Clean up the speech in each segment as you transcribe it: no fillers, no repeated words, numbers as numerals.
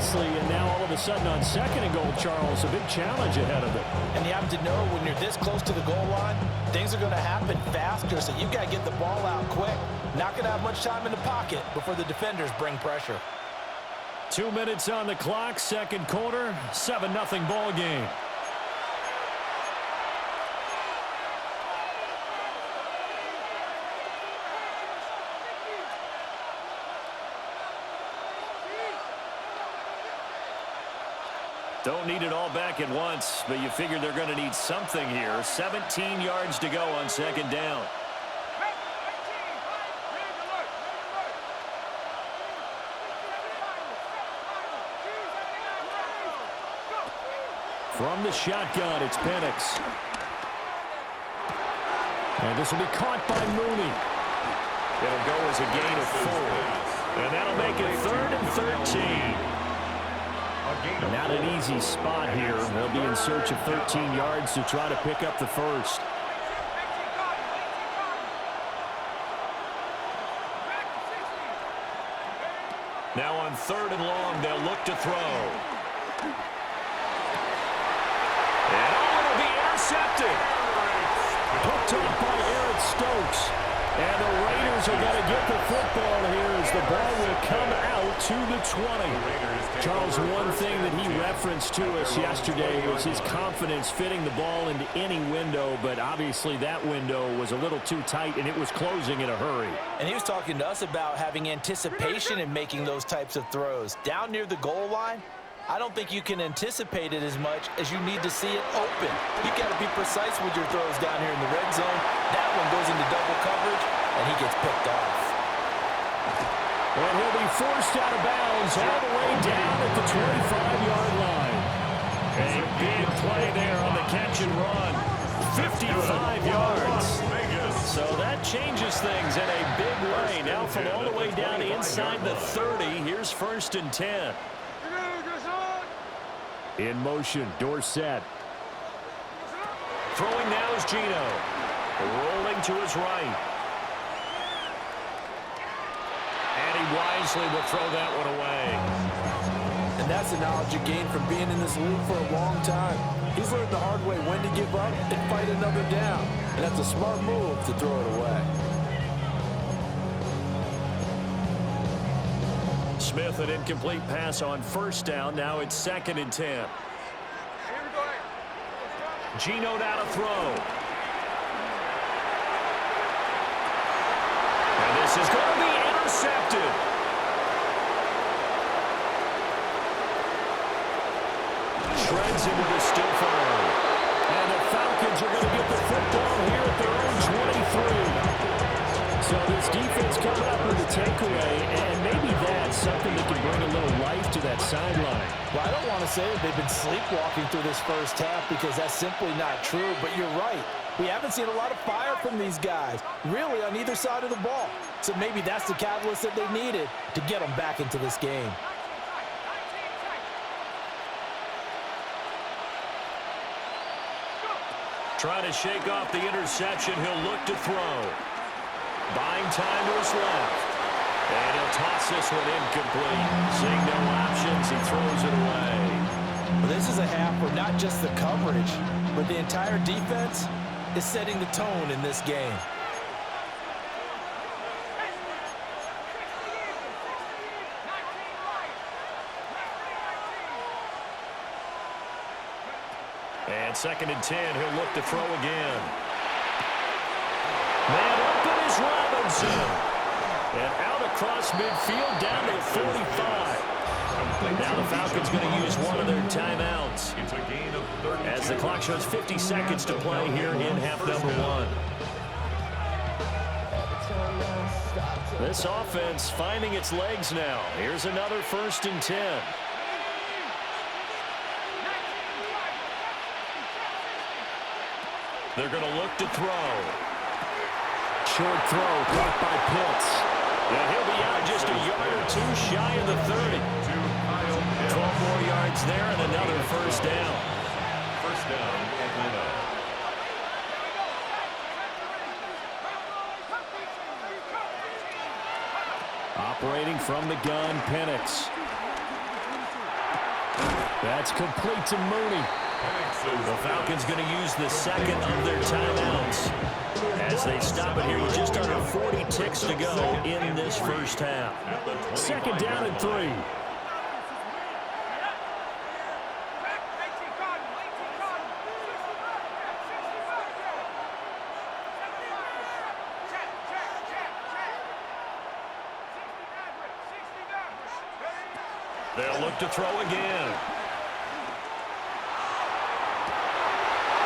nicely, and now all of a sudden on second and goal, Charles, a big challenge ahead of it. And you have to know when you're this close to the goal line, things are going to happen faster, so you've got to get the ball out quick. Not going to have much time in the pocket before the defenders bring pressure. 2 minutes on the clock, second quarter, 7-0 ball game. Don't need it all back at once, but you figure they're going to need something here. 17 yards to go on second down. From the shotgun, it's Penix. And this will be caught by Mooney. It'll go as a gain of 4. And that'll make it 3rd and 13. Not an easy spot here. They'll be in search of 13 yards to try to pick up the first. Now on 3rd and long, they'll look to throw. And it'll be intercepted. Picked up by Eric Stokes. And the Raiders are going to get the football here as the ball will come out to the 20. Charles, one thing that he referenced to us yesterday was his confidence fitting the ball into any window, but obviously that window was a little too tight, and it was closing in a hurry. And he was talking to us about having anticipation in making those types of throws. Down near the goal line, I don't think you can anticipate it as much as you need to see it open. You've got to be precise with your throws down here in the red zone. That one goes into double coverage, and he gets picked off. And he'll be forced out of bounds all the way down at the 25-yard line. A big play there on the catch and run. 55 yards. So that changes things in a big way. Now from all the way down inside the 30, here's 1st and 10. In motion, Dorsett. Throwing now is Geno. Rolling to his right. And he wisely will throw that one away. And that's the knowledge you gain from being in this league for a long time. He's learned the hard way when to give up and fight another down. And that's a smart move to throw it away. Smith, an incomplete pass on 1st down. Now it's 2nd and 10. Geno now to throw. And this is going to be intercepted. Shreds into the stiff arm. And the Falcons are going to get the football here at their own 23. So this defense coming up with a takeaway, and maybe that's something that can bring a little life to that sideline. Well, I don't want to say that they've been sleepwalking through this first half because that's simply not true, but you're right. We haven't seen a lot of fire from these guys, really on either side of the ball. So maybe that's the catalyst that they needed to get them back into this game. Trying to shake off the interception, he'll look to throw. Buying time to his left. And he'll toss this one incomplete. Seeing no options, he throws it away. Well, this is a half where not just the coverage, but the entire defense is setting the tone in this game. And 2nd and 10, he'll look to throw again. Man open is Robinson. And out across midfield down to the 45. Now the Falcons going to use one of their timeouts. As the clock shows 50 seconds to play here in half number 1. This offense finding its legs now. Here's another 1st and 10. They're going to look to throw. Short throw caught by Pitts. And he'll be out just a yard or two shy of the 30. 12 more yards there and another 1st down. 1st down, Atlanta. Operating from the gun, Penix. That's complete to Mooney. The Falcons going to use the second of their timeouts as they stop it here with just under 40 ticks to go in this first half. Second down and 3. They'll look to throw again.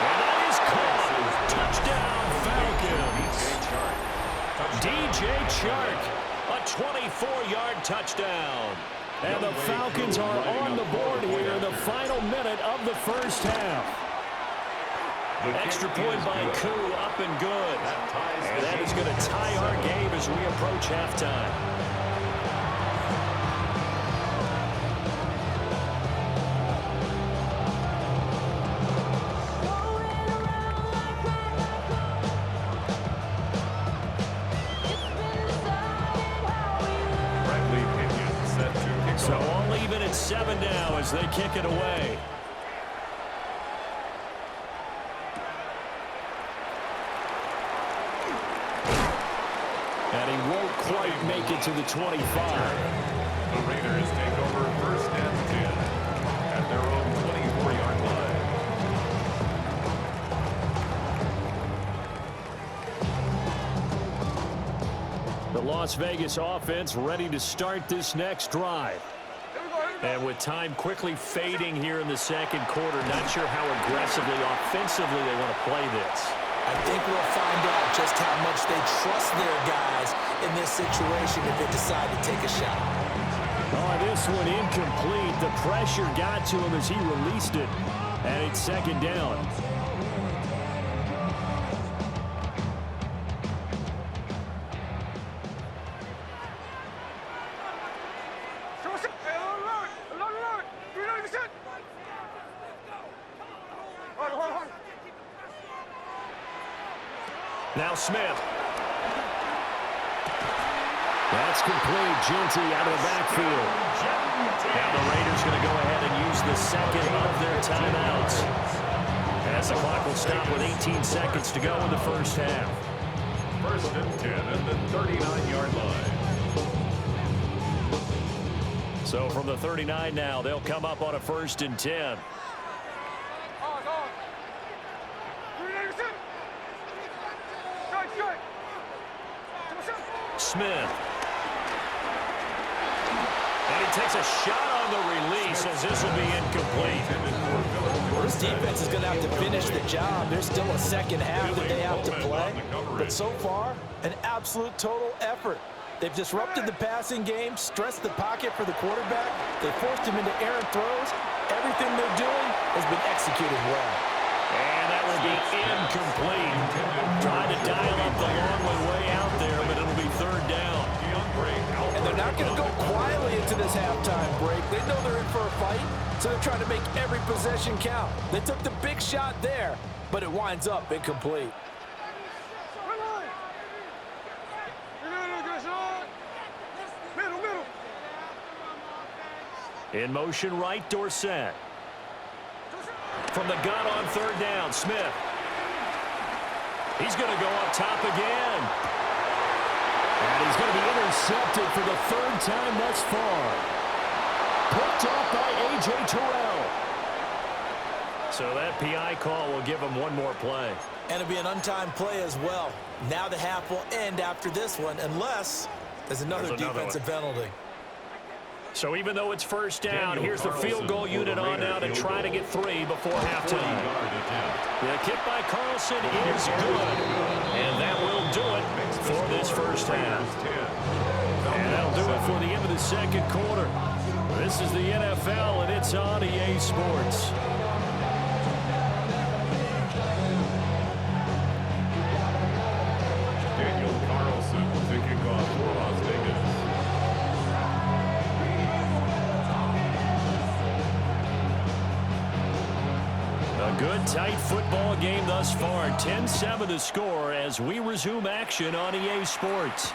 And that is caught. Touchdown, Falcons. DJ Chark, a 24-yard touchdown. And the Falcons are on the board here in the final minute of the first half. Extra point by Koo, up and good. And that is going to tie our game as we approach halftime. So all even at 7 now as they kick it away. And he won't quite make it to the 25. The Raiders take over first and 10 at their own 24-yard line. The Las Vegas offense ready to start this next drive. And with time quickly fading here in the second quarter, not sure how aggressively, offensively they want to play this. I think we'll find out just how much they trust their guys in this situation if they decide to take a shot. Oh, this one incomplete. The pressure got to him as he released it. And it's second down. Now Smith. That's complete. Ginty out of the backfield. Now the Raiders going to go ahead and use the second of their timeouts. As the clock will stop with 18 seconds to go in the first half. First and 10 at the 39-yard line. So from the 39 now, they'll come up on a first and 10. Smith. And he takes a shot on the release as this will be incomplete. Well, this defense is going to have to finish the job. There's still a second half that they have to play. But so far, an absolute total effort. They've disrupted the passing game, stressed the pocket for the quarterback. They forced him into errant throws. Everything they're doing has been executed well. And that will be incomplete. Trying to dial up the long way out there, but it'll be third down. And they're not going to go quietly into this halftime break. They know they're in for a fight, so they're trying to make every possession count. They took the big shot there, but it winds up incomplete. In motion right, Dorsett. From the gun on third down, Smith. He's going to go up top again. And he's going to be intercepted for the third time thus far. Picked off by A.J. Terrell. So that PI call will give him one more play. And it'll be an untimed play as well. Now the half will end after this one, unless there's another defensive penalty. So even though it's first down, here's the field goal unit on now to try to get 3 before halftime. The kick by Carlson is good. And that will do it for this first half. And that'll do it for the end of the second quarter. This is the NFL, and it's on EA Sports. Daniel Carlson to kick off for Las Vegas. A good, tight football game thus far. 10-7 the score as we resume action on EA Sports.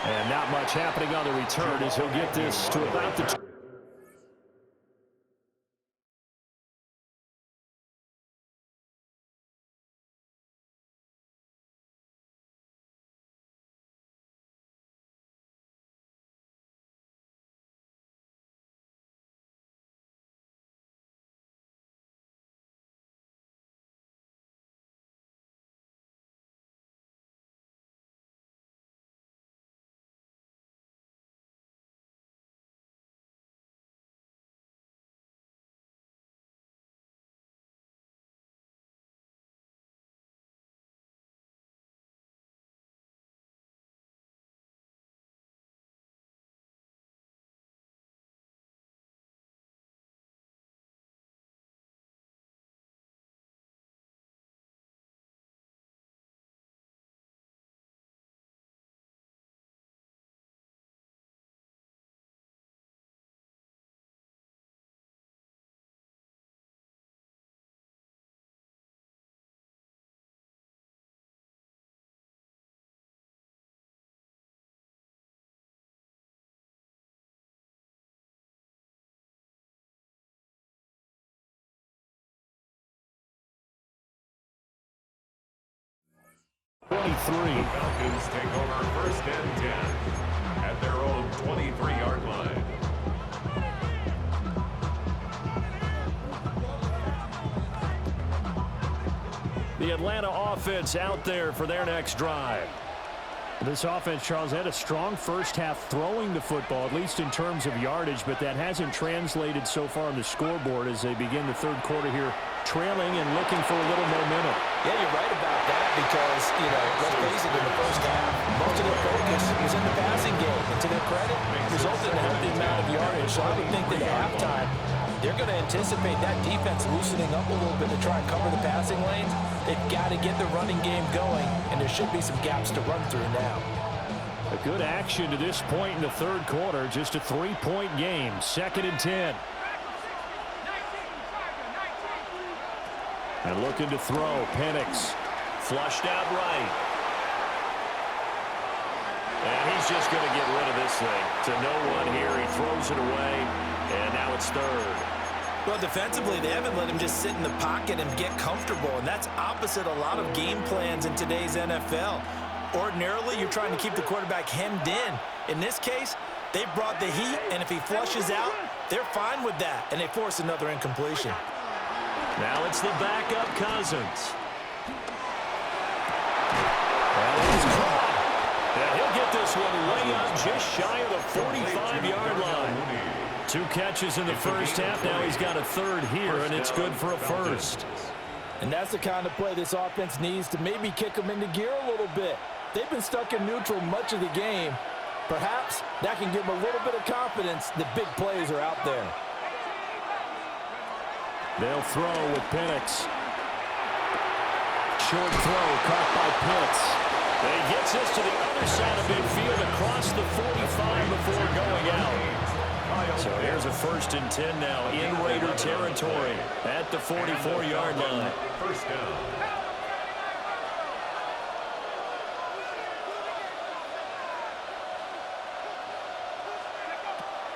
And not Not much happening on the return as he'll get this to about the Falcons take over first and 10 at their own 23-yard line. The Atlanta offense out there for their next drive. This offense, Charles, had a strong first half throwing the football, at least in terms of yardage, but that hasn't translated so far on the scoreboard as they begin the third quarter here, trailing and looking for a little momentum. Yeah, you're right about that because, let's face it, in the first half, most of their focus was in the passing game. And to their credit, resulted in a healthy amount of yardage. So I would think that at halftime, they're going to anticipate that defense loosening up a little bit to try and cover the passing lanes. They've got to get the running game going, and there should be some gaps to run through now. A good action to this point in the third quarter. Just a 3-point game. 2nd and 10. And looking to throw. Penix flushed out right. And he's just going to get rid of this thing to no one here. He throws it away, and now it's third. Well, defensively, they haven't let him just sit in the pocket and get comfortable, and that's opposite a lot of game plans in today's NFL. Ordinarily, you're trying to keep the quarterback hemmed in. In this case, they brought the heat, and if he flushes out, they're fine with that, and they force another incompletion. Now it's the backup Cousins. And he's caught. And he'll get this one way up just shy of the 45-yard line. 2 catches in the first half. Now he's got a third here, and it's good for a first. And that's the kind of play this offense needs to maybe kick them into gear a little bit. They've been stuck in neutral much of the game. Perhaps that can give them a little bit of confidence that big plays are out there. They'll throw with Penix. Short throw caught by Pitts. And he gets this to the other side of midfield across the 45 before going out. So here's a 1st and 10 now in Raider territory at the 44-yard line. First down.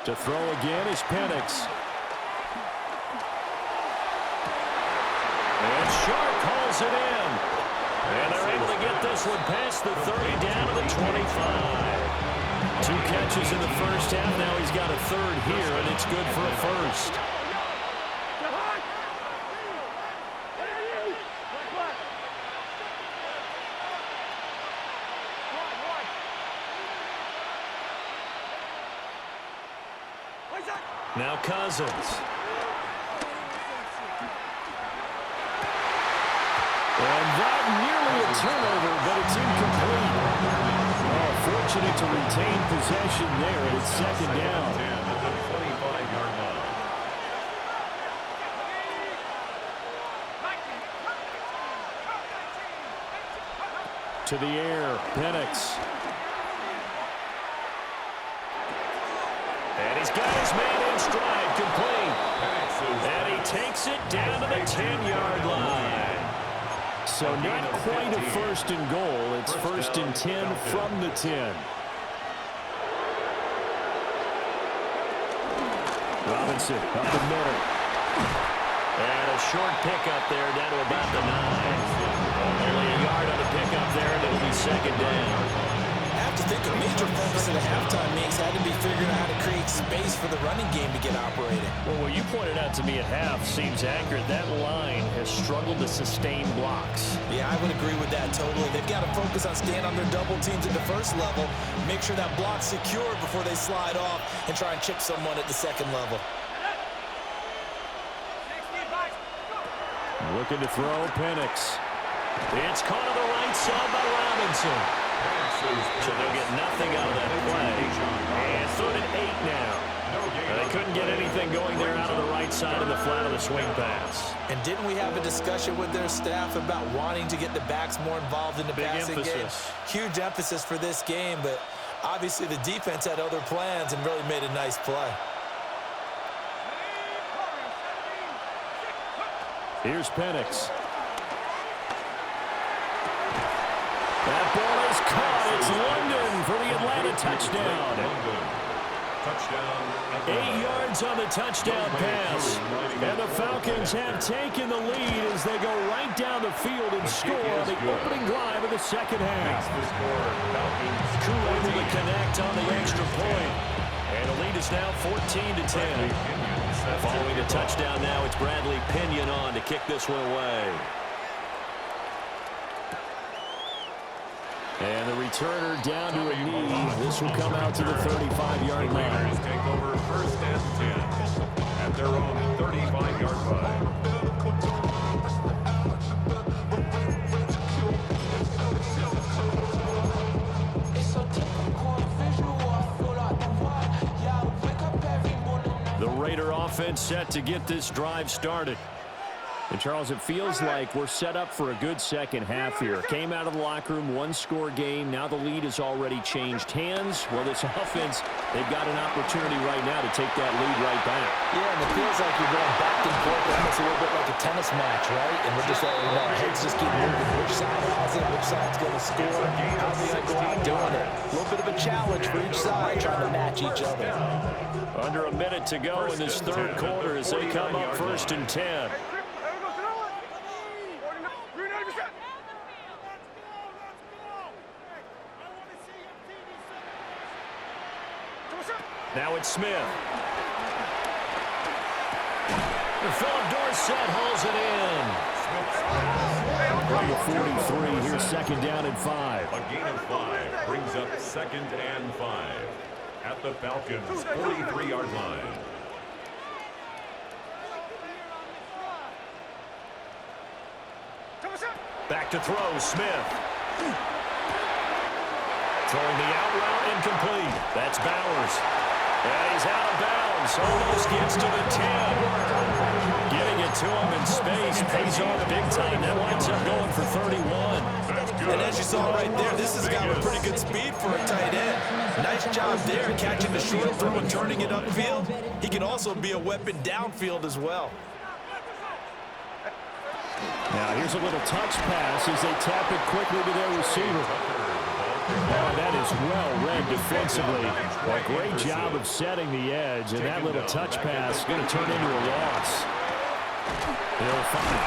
To throw again is Penix. And Sharp calls it in. And they're able to get this one past the 30 down to the 25. 2 catches in the first half. Now he's got a third here, and it's good for a first. Now Cousins. And that nearly a turnover, but it's incomplete. Oh, fortunate to retain possession there, and it's 2nd down. At the 25-yard line. To the air, Penix. And he's got his man in stride, complete. And he takes it down to the 10-yard line. So not quite a 1st and goal. It's 1st and 10 from the 10. Robinson up the middle. And a short pickup there down to about the 9. Only a yard on the pickup there, and it'll be second down. I have to think a major focus of the halftime mix had to be figuring out how to create space for the running game to get operating. Well, what you pointed out to me at half seems accurate. That line has struggled to sustain blocks. Yeah, I would agree with that totally. They've got to focus on staying on their double teams at the first level, make sure that block's secure before they slide off and try and chip someone at the second level. Looking to throw, Penix. It's caught on the right side by Robinson. So they'll get nothing out of that play. And 3rd and 8 now. They couldn't get anything going there out of the right side of the flat of the swing pass. And didn't we have a discussion with their staff about wanting to get the backs more involved in the passing game? Huge emphasis for this game, but obviously the defense had other plans and really made a nice play. Here's Penix. That ball is caught. It's London for the Atlanta touchdown. 8 yards on the touchdown pass. And the Falcons have taken the lead as they go right down the field and score on the opening drive of the second half. Crew able to connect on the extra point. And the lead is now 14-10. Following the touchdown now, it's Bradley Pinion on to kick this one away. And the returner down to a knee. This will come out to the 35-yard line. Take over 1st and 10 at their own 35-yard line. The Raider offense set to get this drive started. And, Charles, it feels like we're set up for a good second half here. Came out of the locker room, one-score game. Now the lead has already changed hands. Well, this offense, they've got an opportunity right now to take that lead right back. Yeah, and it feels like you're going back and forth, almost a little bit like a tennis match, right? And we're just letting our heads just keep moving. Which side has it? Which side's going to score? How's he going to go out doing it? A little bit of a challenge for each side, trying to match each other. Under a minute to go in this third quarter as they come up 1st and 10. Now it's Smith. And Philip Dorsett hauls it in. Bring 43. Here's 2nd down and 5. A gain of 5 brings up 2nd and 5 at the Falcons' 43-yard line. Back to throw, Smith. Throwing the out route incomplete. That's Bowers. And he's out of bounds. Almost gets to the 10. Getting it to him in space. Pays off big time. That winds up going for 31. And as you saw right there, this has got a pretty good speed for a tight end. Nice job there catching the short throw and turning it upfield. He can also be a weapon downfield as well. Now here's a little touch pass as they tap it quickly to their receiver. Oh, that is well read defensively. A great job of setting the edge, and that little touch pass is going to turn into a loss. He'll find it.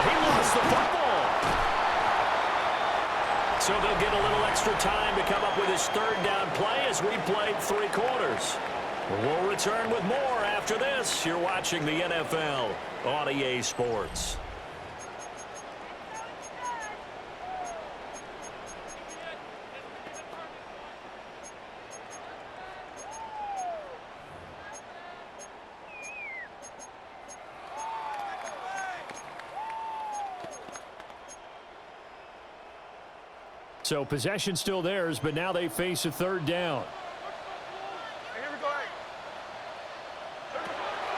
He lost the football. So they'll get a little extra time to come up with his 3rd down play as we played 3 quarters. We'll return with more after this. You're watching the NFL on EA Sports. So possession still theirs, but now they face a 3rd down.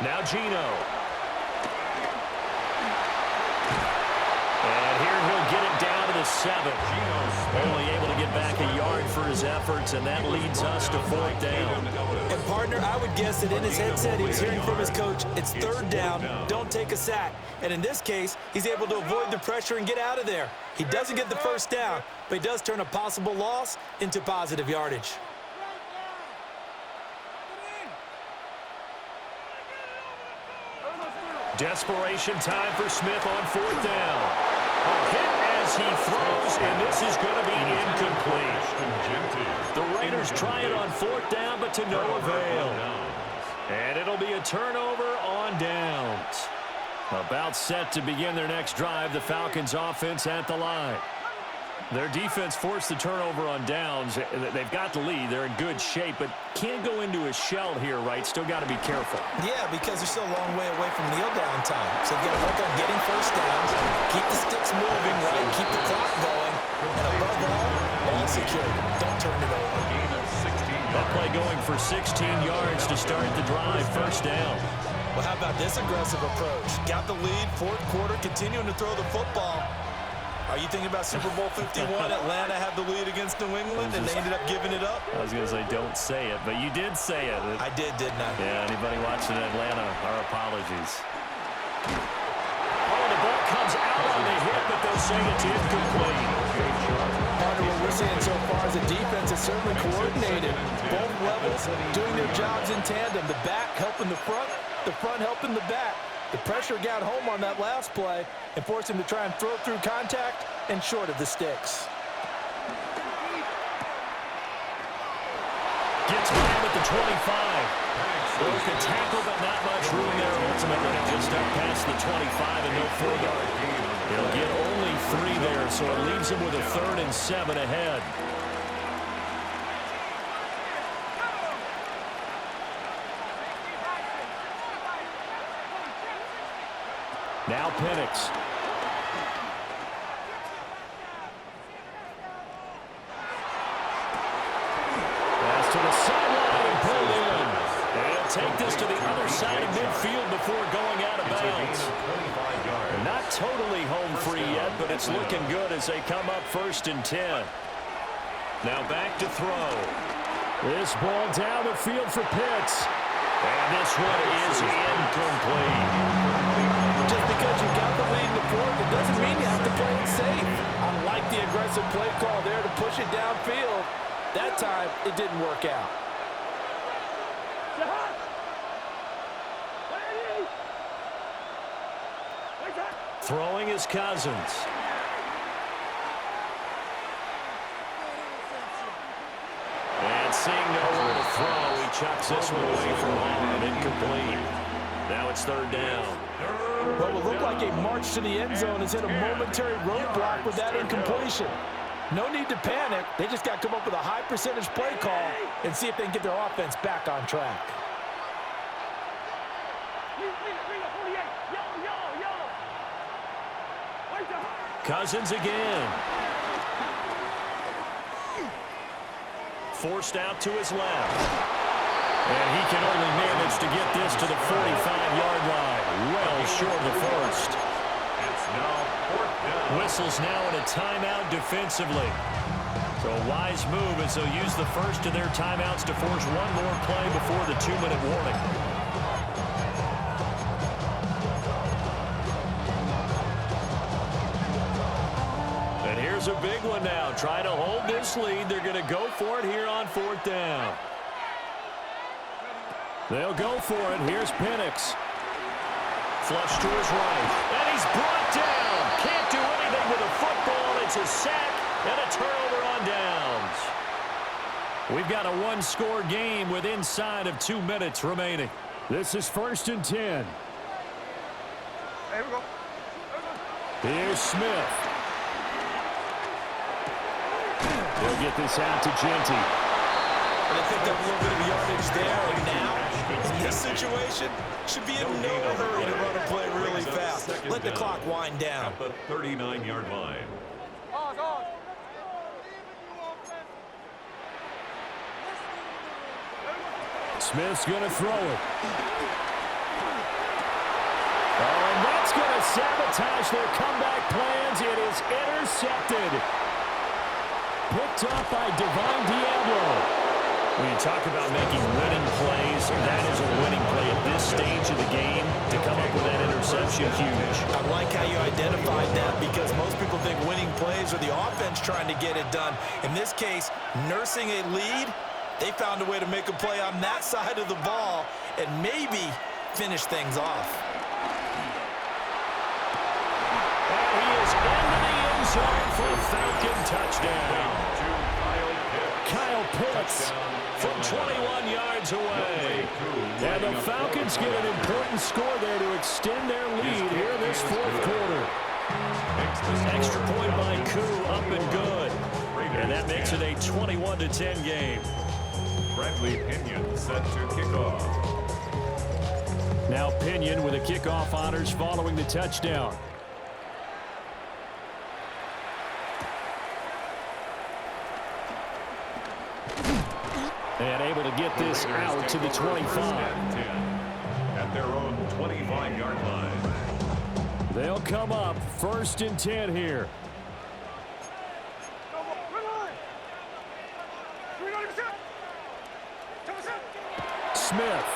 Now Geno. And here he'll get it down to the 7. Only able to get back a yard for his efforts, and that leads us to 4th down. And partner, I would guess that in his headset he was hearing from his coach, it's 3rd down, don't take a sack. And in this case, he's able to avoid the pressure and get out of there. He doesn't get the 1st down, but he does turn a possible loss into positive yardage. Desperation time for Smith on 4th down. A hit as he throws, and this is going to be incomplete. The Raiders try it on 4th down, but to no avail. And it'll be a turnover on downs. About set to begin their next drive, the Falcons offense at the line. Their defense forced the turnover on downs. They've got the lead. They're in good shape, but can't go into a shell here, right? Still got to be careful. Yeah, because they're still a long way away from kneel down time. So you've got to work on getting first downs, keep the sticks moving, right? Keep the clock going, and above all, ball secure. Don't turn it over. That play going for 16 yards to start the drive, first down. Well, how about this aggressive approach? Got the lead, 4th quarter, continuing to throw the football. Are you thinking about Super Bowl 51? Atlanta had the lead against New England, and they ended up giving it up? I was going to say, don't say it, but you did say it. I did, didn't I? Yeah, anybody watching Atlanta, our apologies. Oh, the ball comes out on the hit, but they'll say it's incomplete. Part of what we're seeing so far is the defense is certainly coordinated. Both levels doing their jobs in tandem. The back helping the front helping the back. The pressure got home on that last play and forced him to try and throw through contact and short of the sticks. Gets by him at the 25. Broke a tackle, but not much room there ultimately. Just up past the 25 and no further. He'll get only 3 there, so it leaves him with a 3rd and 7 ahead. Now Penix. Pass to the sideline and pulled in. They'll take this to the other side of midfield before going out of bounds. Not totally home free yet, but it's looking good as they come up 1st and 10. Now back to throw. This ball down the field for Pitts. And this one is incomplete. Just because you got the lead in the 4th, it doesn't mean you have to play it safe. I like the aggressive play call there to push it downfield. That time, it didn't work out. Throwing is Cousins. And seeing nowhere to throw, he chucks this one away from home. Incomplete. Now it's 3rd down. What will look like a march to the end zone has hit a momentary roadblock with that incompletion. No need to panic. They just got to come up with a high percentage play call and see if they can get their offense back on track. Cousins again. Forced out to his left. And he can only manage to get this to the 45-yard line. Well short of the first. It's now 4th down. Whistles now in a timeout defensively. So a wise move as they'll use the first of their timeouts to force one more play before the 2-minute warning. And here's a big one now. Trying to hold this lead. They're going to go for it here on 4th down. They'll go for it. Here's Penix. Flush to his right. And he's brought down. Can't do anything with a football. It's a sack and a turnover on downs. We've got a one-score game with inside of 2 minutes remaining. This is 1st and 10. Here we go. Here's Smith. They'll get this out to Genty. And they picked up a little bit of yardage there, and now, in this situation, should be in no hurry to run a play really fast. Let the clock wind down. At the 39-yard line. Smith's going to throw it. Oh, and that's going to sabotage their comeback plans. It is intercepted. Picked up by Divine Diablo. When you talk about making winning plays, that is a winning play at this stage of the game. To come up with that interception, huge. I like how you identified that because most people think winning plays are the offense trying to get it done. In this case, nursing a lead, they found a way to make a play on that side of the ball and maybe finish things off. into the end zone for a Falcon touchdown. Kyle Pitts from 21 yards away. And the Falcons get an important score there to extend their lead here in this fourth quarter. Extra point by Koo, up and good. And that makes it a 21-10 game. Bradley Pinion set to kick off. Now Pinion with the kickoff honors following the touchdown. And able to get this out to the 25. At their own 25-yard line. They'll come up 1st and 10 here. Smith.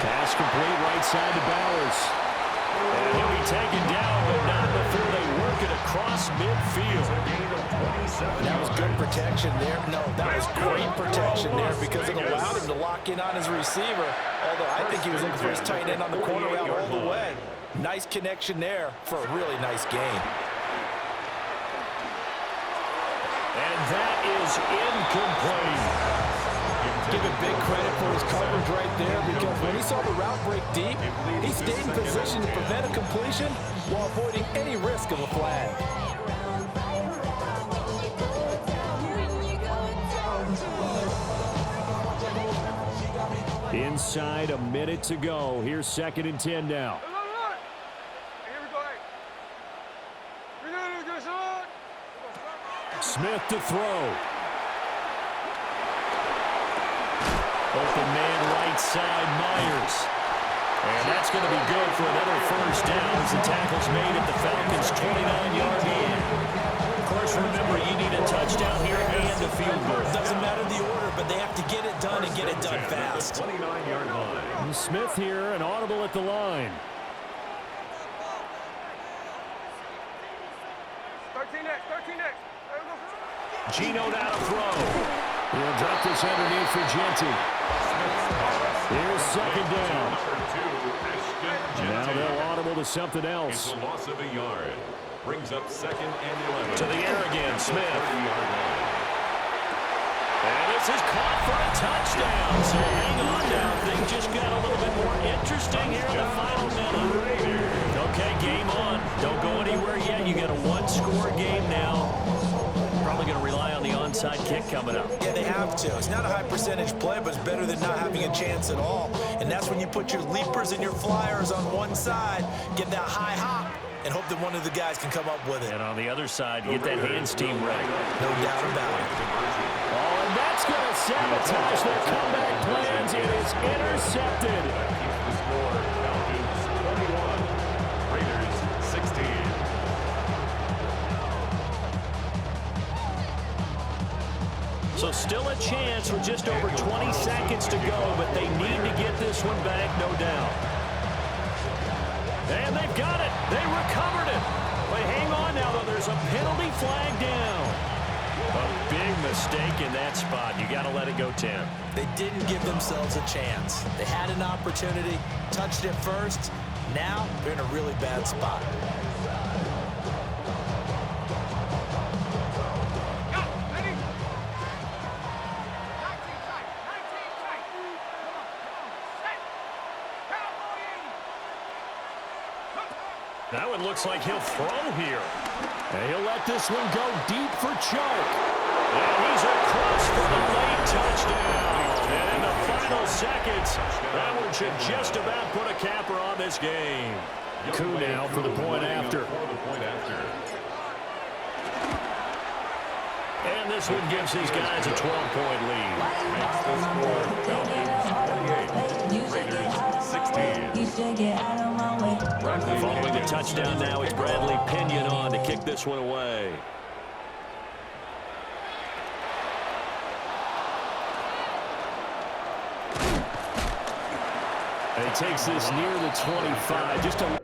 Pass complete right side to Bowers. And he'll be taken down, but not before they work it across midfield. That was good protection there. No, that was great protection there because it allowed him to lock in on his receiver. Although I think he was looking for his tight end on the corner route all the way. Nice connection there for a really nice gain. And that is incomplete. Give him big credit for his coverage right there because when he saw the route break deep, he stayed in position to prevent a completion while avoiding any risk of a flag. Inside a minute to go. Here's 2nd and 10 now. Smith to throw. Open man right side, Myers. And that's going to be good for another first down as the tackle's made at the Falcons' 29-yard line. Of course, remember, you need a touchdown here and a field goal. Doesn't matter the order, but they have to get it done and get it done fast. 29-yard line. Smith here, an audible at the line. 13 next. Gino now to throw. He'll drop this underneath for Genty. Here's 2nd down. Now they'll audible to something else. It's a loss of a yard. Brings up 2nd and 11. To the air again, Smith. And this is caught for a touchdown. So hang on now. Things just got a little bit more interesting here in the final minute. Okay, game on. Don't go anywhere yet. You got a one-score game now. Probably going to rely on the onside kick coming up. Yeah, they have to. It's not a high percentage play, but it's better than not having a chance at all. And that's when you put your leapers and your flyers on one side, get that high hop, and hope that one of the guys can come up with it. And on the other side, get that hands team ready. No doubt about it. Oh, and that's going to sabotage their comeback plans. It is intercepted. The score, Falcons 21, Raiders 16. So still a chance with just over 20 seconds to go, but they need to get this one back, no doubt. And they've got it. They recovered it. But hang on now, though. There's a penalty flag down. A big mistake in that spot. You got to let it go 10. They didn't give themselves a chance. They had an opportunity, touched it first. Now they're in a really bad spot. Now it looks like he'll throw here. And he'll let this one go deep for Choke. And he's across for the late touchdown. And in the final seconds, that one should just about put a capper on this game. Koo now for the point after. And this one gives these guys a 12-point lead. Makes the score Falcons 28, Raiders 16. Following the touchdown now, it's Bradley Pinion on to kick this one away. And he takes this near the 25. Just a